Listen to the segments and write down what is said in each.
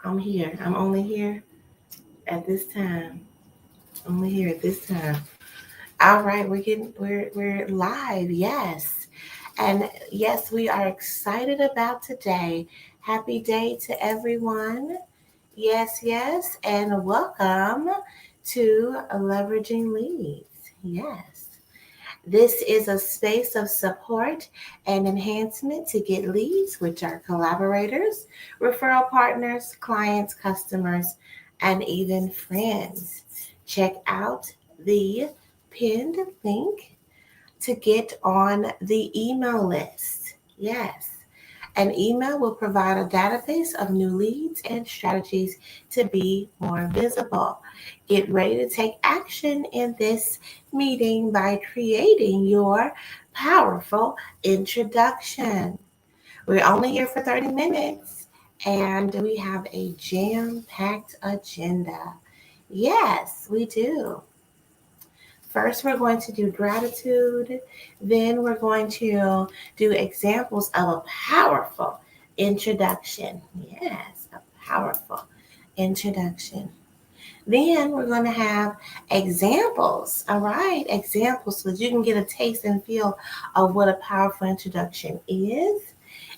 I'm here. I'm only here at this time. Only here at this time. All right, we're live. Yes. And yes, we are excited about today. Happy day to everyone. Yes, yes, and welcome to Leveraging Leads. Yes. This is a space of support and enhancement to get leads, which are collaborators, referral partners, clients, customers, and even friends. Check out the pinned link to get on the email list. Yes. An email will provide a database of new leads and strategies to be more visible. Get ready to take action in this meeting by creating your powerful introduction. We're only here for 30 minutes and we have a jam packed agenda. Yes, we do. First, we're going to do gratitude. Then, we're going to do examples of a powerful introduction. Yes, a powerful introduction. Then, we're going to have examples. All right, examples so that you can get a taste and feel of what a powerful introduction is.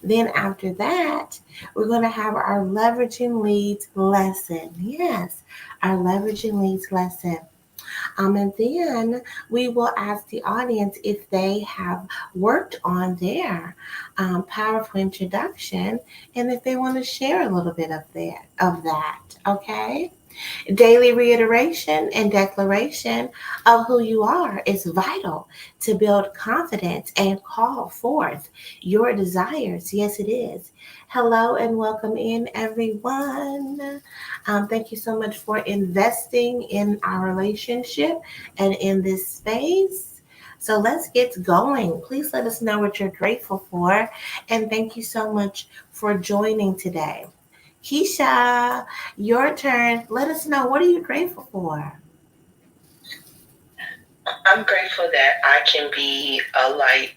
Then, after that, we're going to have our leveraging leads lesson. Yes, our leveraging leads lesson. And then we will ask the audience if they have worked on their powerful introduction and if they want to share a little bit of that. Okay. Daily reiteration and declaration of who you are is vital to build confidence and call forth your desires. Yes, it is. Hello and welcome in, everyone. Thank you so much for investing in our relationship and in this space. So let's get going. Please let us know what you're grateful for. And thank you so much for joining today. Keisha, your turn. Let us know, what are you grateful for? I'm grateful that I can be a light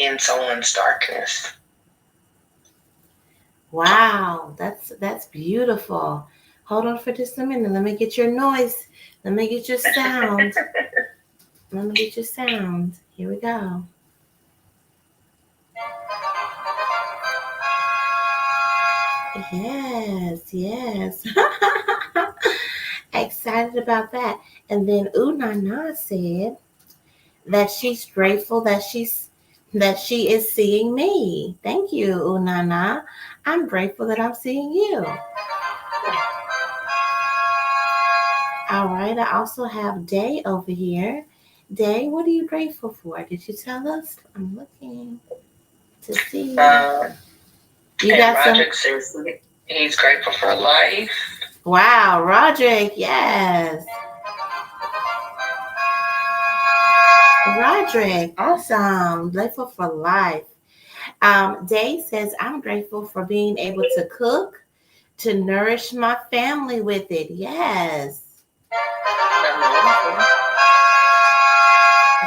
in someone's darkness. Wow, that's beautiful. Hold on for just a minute. Let me get your noise. Let me get your sound. Let me get your sound. Here we go. Yes, yes. Excited about that. And then Unana said that she's grateful that she is seeing me. Thank you, Unana. I'm grateful that I'm seeing you. All right, I also have Day over here. Day, what are you grateful for? Did you tell us? I'm looking to see. You got Roderick some. Says he's grateful for life. Wow, Roderick, yes. Roderick, awesome. Grateful for life. Day says, I'm grateful for being able to cook, to nourish my family with it. Yes.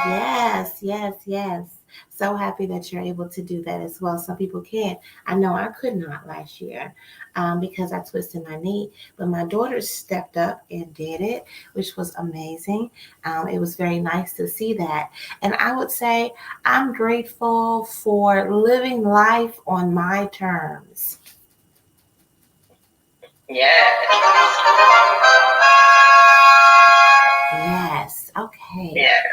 Yes, yes, yes. So happy that you're able to do that as well. Some people can't. I know I could not last year because I twisted my knee, but my daughter stepped up and did it, which was amazing. It was very nice to see that. And I would say I'm grateful for living life on my terms. Yes. Yes. Okay. Yes.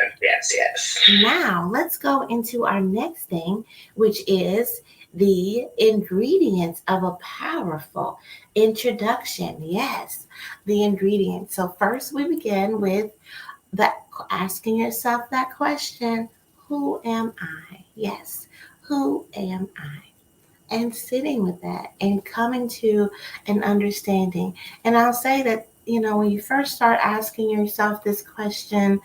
Now let's go into our next thing, which is the ingredients of a powerful introduction. Yes, the ingredients. So first we begin with the asking yourself that question, who am I? Yes, who am I? And sitting with that and coming to an understanding. And I'll say that, when you first start asking yourself this question,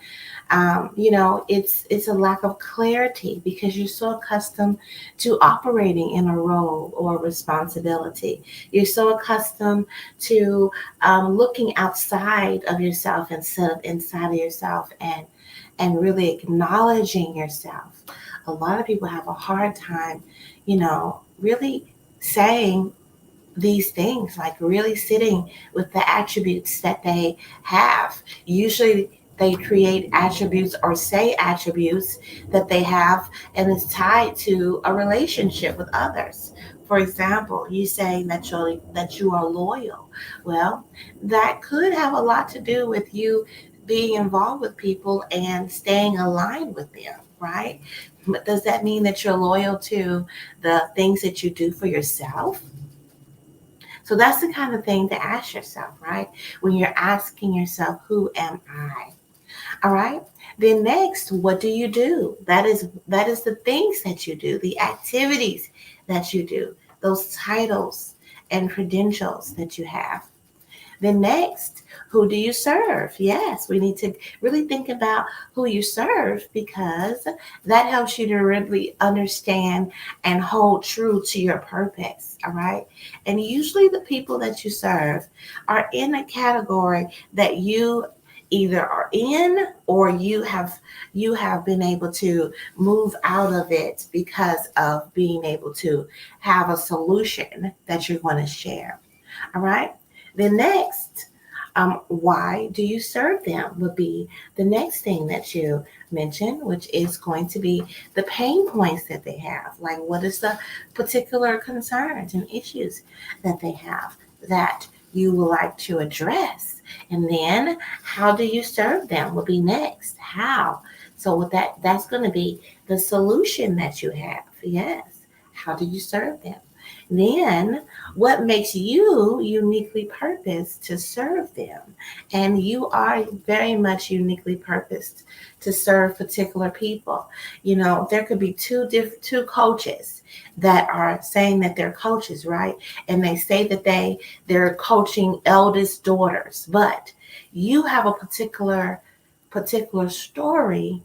it's a lack of clarity because you're so accustomed to operating in a role or responsibility. You're so accustomed to looking outside of yourself instead of inside of yourself, and really acknowledging yourself. A lot of people have a hard time, really saying these things, like really sitting with the attributes that they have. Usually they create attributes or say attributes that they have, and it's tied to a relationship with others. For example, you say that you are loyal. Well, that could have a lot to do with you being involved with people and staying aligned with them, right? But does that mean that you're loyal to the things that you do for yourself? So that's the kind of thing to ask yourself, right? When you're asking yourself, who am I? All right. Then next, what do you do? That is the things that you do, the activities that you do, those titles and credentials that you have. Then next, who do you serve? Yes, we need to really think about who you serve, because that helps you to really understand and hold true to your purpose. All right. And usually the people that you serve are in a category that you either are in, or you have been able to move out of it because of being able to have a solution that you're going to share. All right. The next, why do you serve them, would be the next thing that you mention, which is going to be the pain points that they have. Like, what is the particular concerns and issues that they have that you would like to address? And then, how do you serve them, will be next. How? So with that's going to be the solution that you have. Yes. How do you serve them? Then, what makes you uniquely purposed to serve them? And you are very much uniquely purposed to serve particular people. There could be two coaches that are saying that they're coaches, right? And they say that they're coaching eldest daughters, but you have a particular story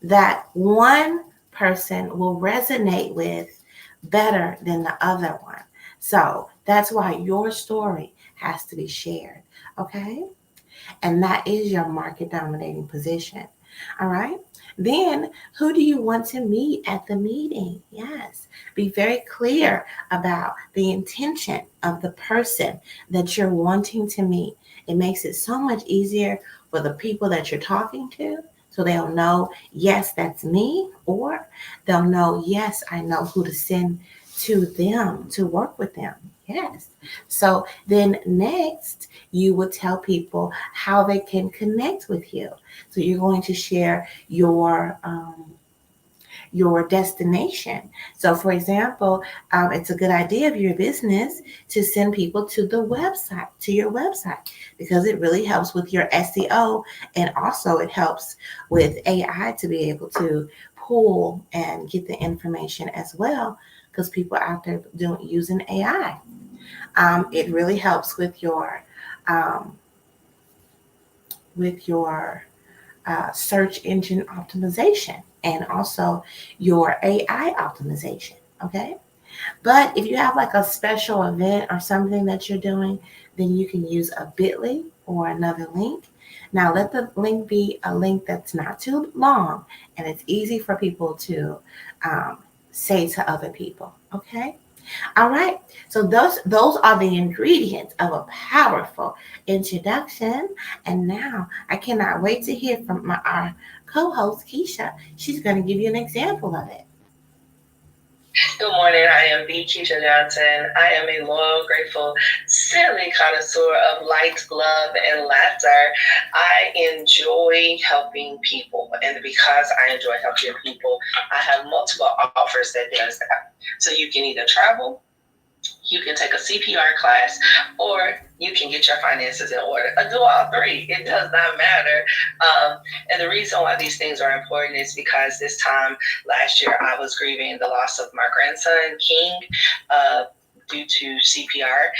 that one person will resonate with better than the other one. So that's why your story has to be shared. Okay. And that is your market dominating position. All right. Then, who do you want to meet at the meeting? Yes. Be very clear about the intention of the person that you're wanting to meet. It makes it so much easier for the people that you're talking to. So they'll know, yes, that's me, or they'll know, yes, I know who to send to them to work with them. Yes. So then next, you will tell people how they can connect with you. So you're going to share your destination. So, for example, it's a good idea of your business to send people to your website, because it really helps with your SEO, and also it helps with AI to be able to pull and get the information as well, because people are out there using AI. It really helps um, with your search engine optimization, and also your AI optimization. Okay. But if you have like a special event or something that you're doing, then you can use a bit.ly or another link. Now, let the link be a link that's not too long and it's easy for people to um, say to other people. Okay. All right. So those are the ingredients of a powerful introduction. And now I cannot wait to hear from our co-host Keisha. She's going to give you an example of it. Good morning. I am B. Keisha Johnson. I am a loyal, grateful, silly connoisseur of light, love, and laughter. I enjoy helping people, and because I enjoy helping people, I have multiple offers that does that. So you can either travel, you can take a CPR class, or you can get your finances in order. Do all three. It does not matter. And the reason why these things are important is because this time last year I was grieving the loss of my grandson, King, due to CPR.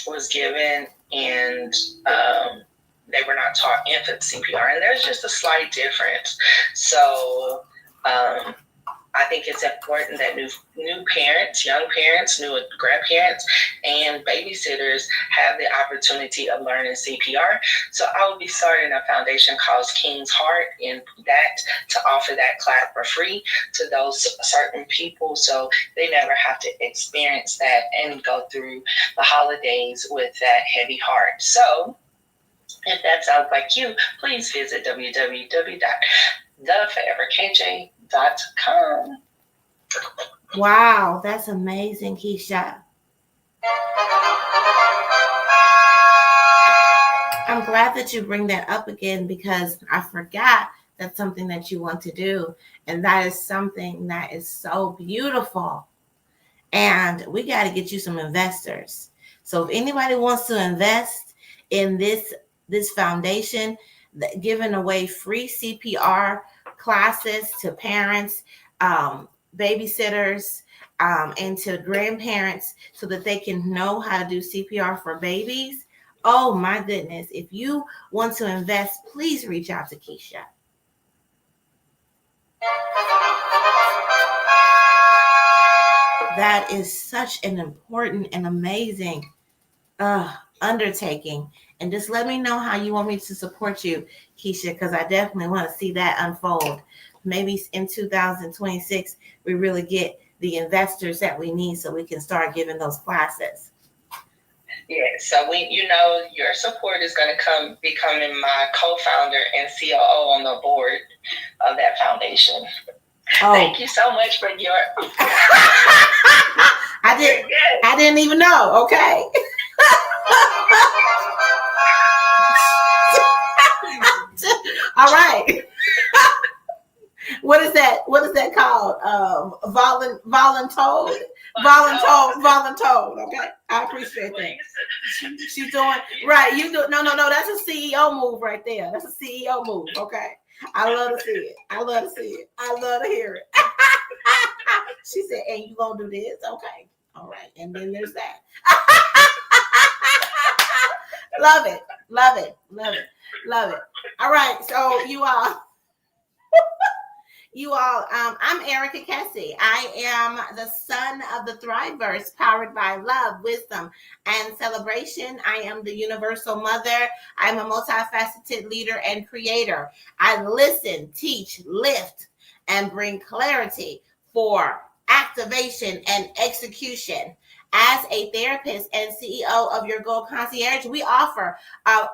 Was given, and they were not taught infant CPR, and there's just a slight difference. So I think it's important that new parents, young parents, new grandparents, and babysitters have the opportunity of learning CPR. So I will be starting a foundation called King's Heart in that to offer that class for free to those certain people, so they never have to experience that and go through the holidays with that heavy heart. So if that sounds like you, please visit www.theforeverkj.com. Wow, that's amazing, Keisha. I'm glad that you bring that up again, because I forgot that's something that you want to do. And that is something that is so beautiful. And we got to get you some investors. So if anybody wants to invest in this foundation, giving away free CPR classes to parents, babysitters, and to grandparents, so that they can know how to do CPR for babies. Oh my goodness. If you want to invest, please reach out to Keisha. That is such an important and amazing undertaking. And just let me know how you want me to support you, Keisha, because I definitely want to see that unfold. Maybe in 2026, we really get the investors that we need so we can start giving those classes. Yeah, so your support is going to be becoming my co-founder and COO on the board of that foundation. Oh. Thank you so much for your. I didn't even know. Okay. All right. What is that? What is that called? Voluntold. Okay, I appreciate that. She's doing right. You do no. That's a CEO move right there. That's a CEO move. Okay, I love to see it. I love to hear it. She said, "And you gonna do this? Okay, all right." And then there's that. Love it. All right, so you all. I'm Erica Kessie. I am the son of the Thriveverse, powered by love, wisdom, and celebration. I am the universal mother. I'm a multifaceted leader and creator. I listen, teach, lift, and bring clarity for activation and execution. As a therapist and CEO of Your Goal Concierge, we offer a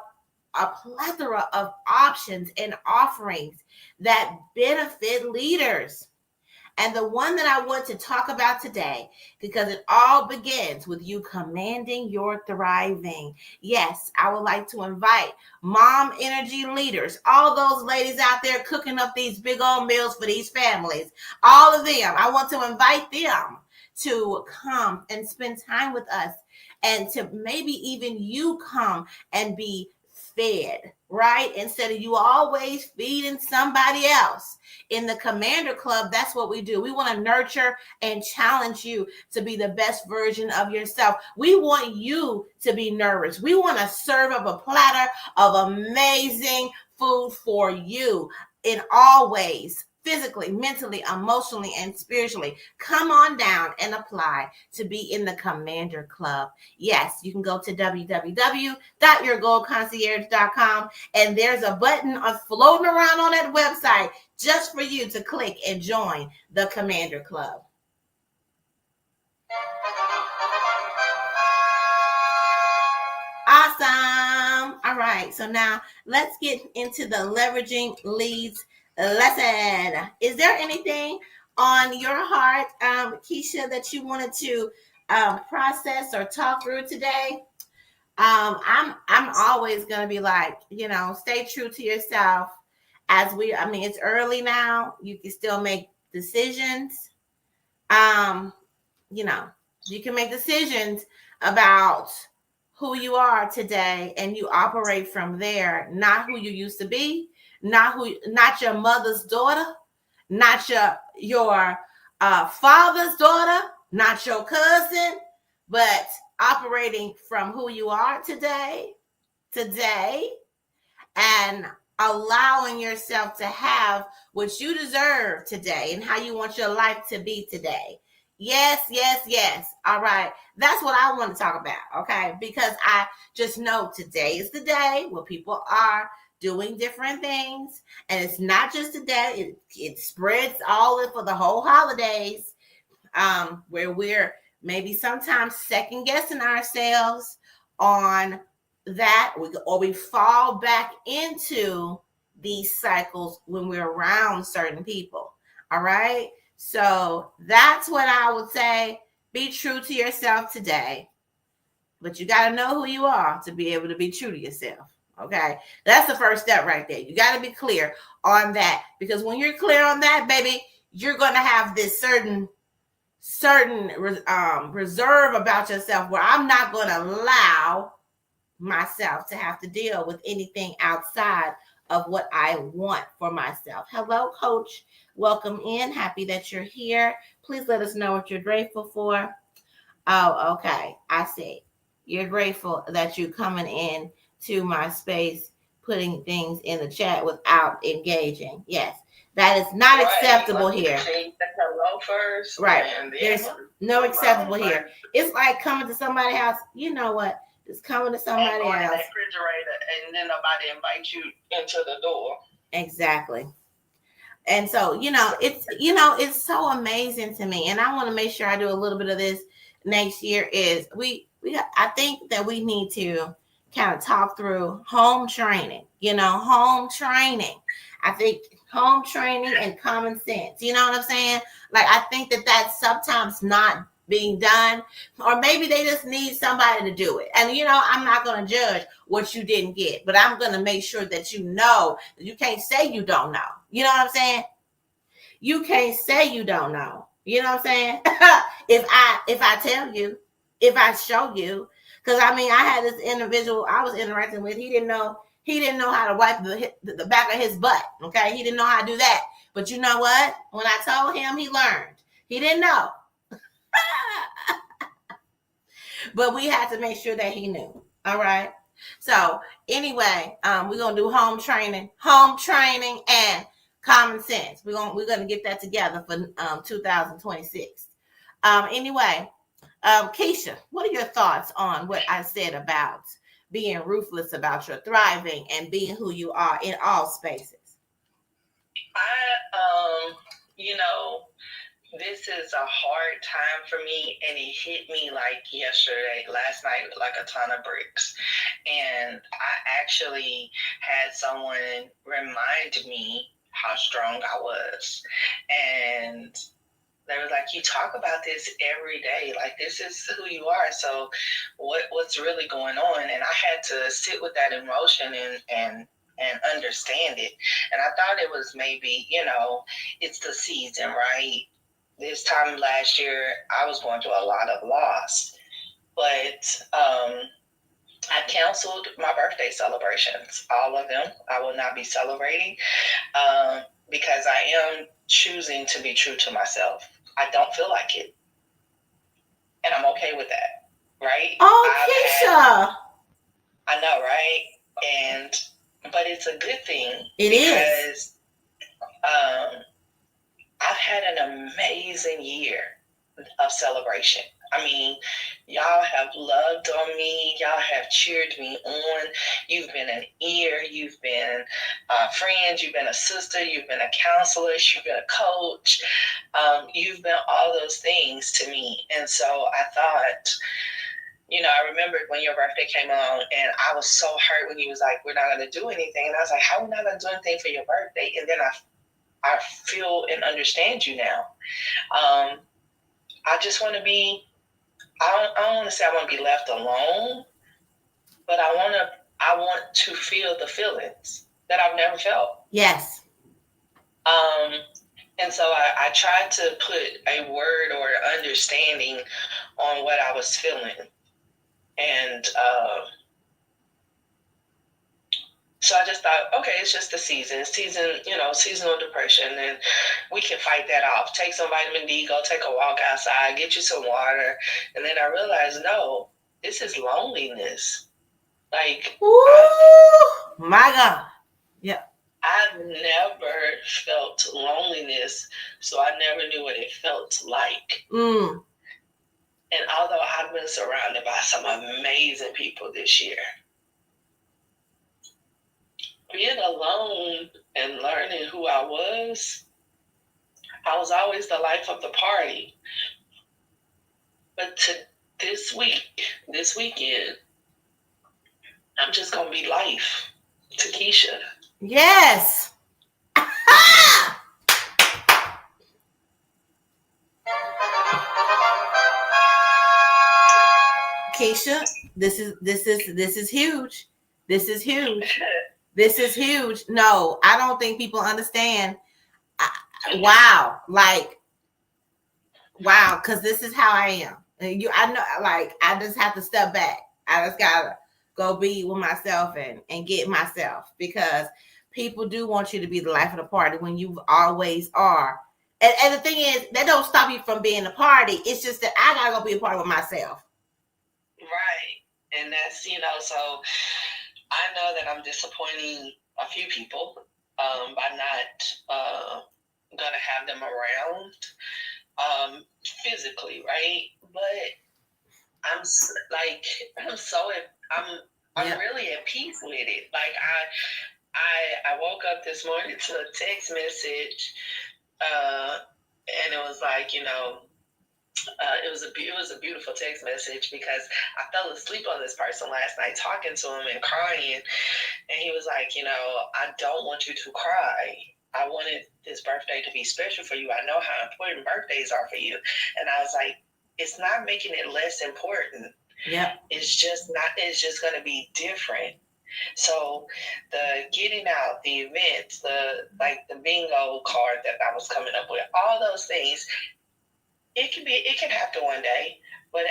plethora of options and offerings that benefit leaders. And the one that I want to talk about today, because it all begins with you commanding your thriving. Yes, I would like to invite mom energy leaders, all those ladies out there cooking up these big old meals for these families, all of them. I want to invite them to come and spend time with us, and to maybe even you come and be fed, right? Instead of you always feeding somebody else. In the Commander Club, that's what we do. We want to nurture and challenge you to be the best version of yourself. We want you to be nourished. We want to serve up a platter of amazing food for you in all ways. Physically, mentally, emotionally, and spiritually. Come on down and apply to be in the Commander Club. Yes, you can go to www.yourgoalconcierge.com, and there's a button floating around on that website just for you to click and join the Commander Club. Awesome. All right, so now let's get into the leveraging leads lesson. Is there anything on your heart, Keisha, that you wanted to process or talk through today? I'm always gonna be like, stay true to yourself. It's early now. You can still make decisions. You can make decisions about who you are today, and you operate from there, not who you used to be. Not your mother's daughter, not your father's daughter, not your cousin, but operating from who you are today, and allowing yourself to have what you deserve today and how you want your life to be today. Yes, yes, yes. All right. That's what I want to talk about. Okay. Because I just know today is the day where people are doing different things. And it's not just today, it spreads all for the whole holidays, where we're maybe sometimes second guessing ourselves on that, or we fall back into these cycles when we're around certain people. All right. So that's what I would say. Be true to yourself today, but you got to know who you are to be able to be true to yourself. Okay. That's the first step right there. You got to be clear on that, because when you're clear on that, baby, you're going to have this certain reserve about yourself where I'm not going to allow myself to have to deal with anything outside of what I want for myself. Hello, Coach. Welcome in. Happy that you're here. Please let us know what you're grateful for. Oh, okay. I see. You're grateful that you're coming in to my space, putting things in the chat without engaging. Yes. That is not acceptable here. Hello first. Right. There's no acceptable here. It's like coming to somebody's house. You know what? Just coming to somebody else. That refrigerator, and then nobody invites you into the door. Exactly. And so, it's so amazing to me. And I want to make sure I do a little bit of this next year. I think that we need to kind of talk through home training. Home training. I think home training and common sense. You know what I'm saying? Like, I think that that's sometimes not being done, or maybe they just need somebody to do it. And I'm not going to judge what you didn't get, but I'm going to make sure that you can't say you don't know. You know what I'm saying? You can't say you don't know. You know what I'm saying? if I tell you, if I show you, because I had this individual I was interacting with. He didn't know how to wipe the back of his butt. Okay, he didn't know how to do that. But you know what? When I told him, he learned. He didn't know. But we had to make sure that he knew. All right. So anyway, we're gonna do home training, and common sense. We're gonna get that together for 2026. Anyway, Keisha, what are your thoughts on what I said about being ruthless about your thriving and being who you are in all spaces? This is a hard time for me, and it hit me like last night, like a ton of bricks. And I actually had someone remind me how strong I was. And they were like, you talk about this every day. Like, this is who you are. So what's really going on? And I had to sit with that emotion and understand it. And I thought it was maybe, it's the season, right? This time last year, I was going through a lot of loss. But I canceled my birthday celebrations, all of them. I will not be celebrating because I am choosing to be true to myself. I don't feel like it. And I'm okay with that, right? Oh, Keisha. I know, right? But it's a good thing. It is. I've had an amazing year of celebration. Y'all have loved on me. Y'all have cheered me on. You've been an ear. You've been friends. You've been a sister. You've been a counselor. You've been a coach. You've been all those things to me. And so I thought, I remembered when your birthday came on, and I was so hurt when you was like, we're not going to do anything. And I was like, how are we not going to do anything for your birthday? And then I feel and understand you now. I just want to be, I don't want to say I want to be left alone, but I want to feel the feelings that I've never felt. Yes. And so I tried to put a word or understanding on what I was feeling. And so I just thought, okay, it's just the seasonal depression, and we can fight that off. Take some vitamin D, go take a walk outside, get you some water. And then I realized, no, this is loneliness. Like, ooh, my God. Yeah. I've never felt loneliness, so I never knew what it felt like. And although I've been surrounded by some amazing people this year, being alone and learning who I was always the life of the party. But this weekend, I'm just going to be life to Keisha. Yes. Keisha, this is huge. This is huge. This is huge. No, I don't think people understand. Wow, because this is how I am. I know, I just have to step back. I just gotta go be with myself and get myself, because people do want you to be the life of the party when you always are. And the thing is, that don't stop you from being a party. It's just that I gotta go be a part with myself. Right. And that's, so I know that I'm disappointing a few people by not gonna have them around physically, right? But I'm really at peace with it. Like I woke up this morning to a text message, and it was like, it was a beautiful text message, because I fell asleep on this person last night talking to him and crying, and he was like, I don't want you to cry. I wanted this birthday to be special for you. I know how important birthdays are for you. And I was like, it's not making it less important. Yeah. It's just going to be different. So the getting out, the events, the bingo card that I was coming up with, all those things, it can happen one day, but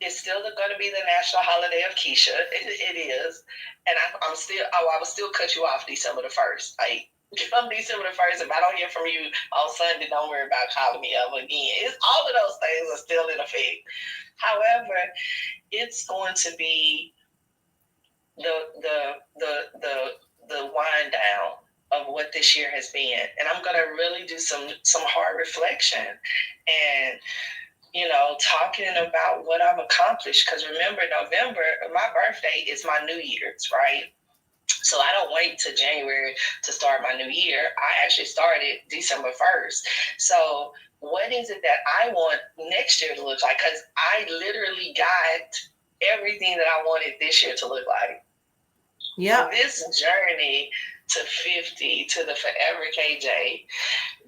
it's still going to be the national holiday of Keisha. It is. And I will still cut you off December the 1st. Like, come December the 1st, if I don't hear from you on Sunday, don't worry about calling me up again. All of those things are still in effect. However, it's going to be the wind down of what this year has been. And I'm going to really do some hard reflection and, talking about what I've accomplished. Because remember, November, my birthday is my New Year's, right? So I don't wait till January to start my new year. I actually started December 1st. So what is it that I want next year to look like? Because I literally got everything that I wanted this year to look like. Yeah. This journey to 50, to the Forever KJ,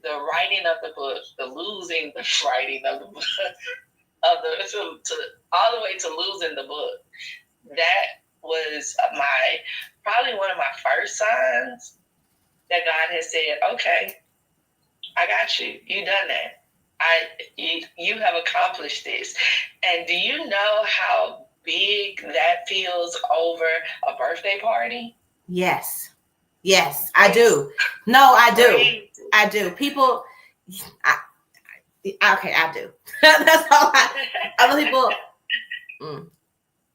the writing of the book, the losing the writing of the book, all the way to losing the book. That was probably one of my first signs that God has said, okay, I got you. You done that. You have accomplished this. And do you know how big that feels over a birthday party? Yes, I do. No, I do. I do. People, I do. That's all. Other people,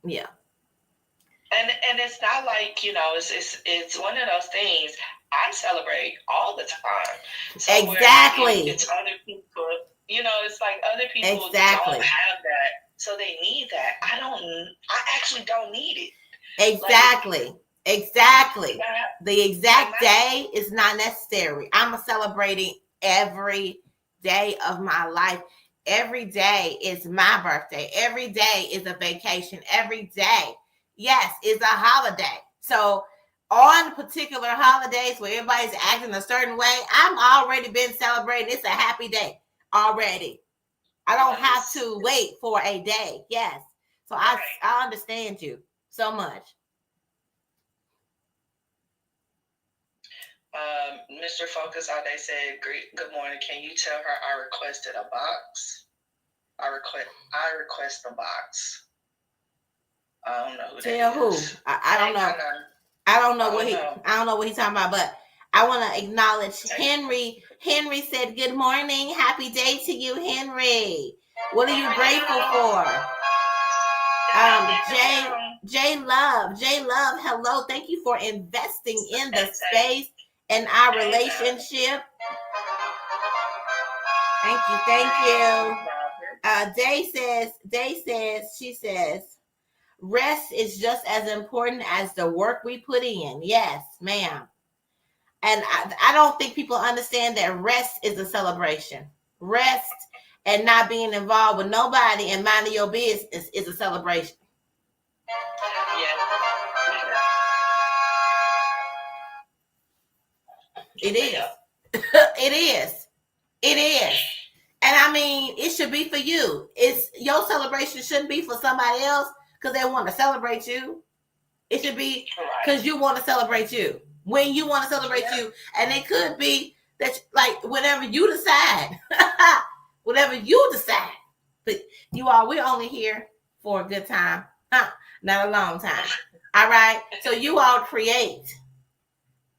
yeah. And it's not like, it's one of those things I celebrate all the time. So exactly. It's other people, it's like other people don't have that, so they need that. I actually don't need it. Exactly. Exactly. The exact day is not necessary. I'm celebrating every day of my life. Every day is my birthday. Every day is a vacation. Every day, yes, is a holiday. So on particular holidays where everybody's acting a certain way, I'm already been celebrating. It's a happy day already. I don't have to wait for a day. Yes. So I understand you so much. Mr. Focus All Day said, good morning. Can you tell her I requested a box? I request a box. I don't know who tell that is. Who? I don't know. I don't know what he's talking about, but I want to acknowledge Henry. Henry said, good morning. Happy day to you, Henry. What are you grateful for? J Love, hello. Thank you for investing in the space and our relationship. Thank you. She says, rest is just as important as the work we put in. Yes, ma'am. And I don't think people understand that rest is a celebration. Rest and not being involved with nobody and minding your business is a celebration. It is. It is. It is. And I mean, it should be for you. It's your celebration shouldn't be for somebody else because they want to celebrate you. It should be because you want to celebrate you. When you want to celebrate you. And it could be that, like, whenever you decide. Whatever you decide. But you all, we're only here for a good time. Not a long time. All right? So you all create.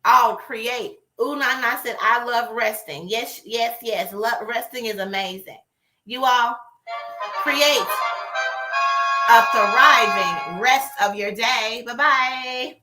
Nana said, I love resting. Yes. Resting is amazing. You all create a thriving rest of your day. Bye-bye.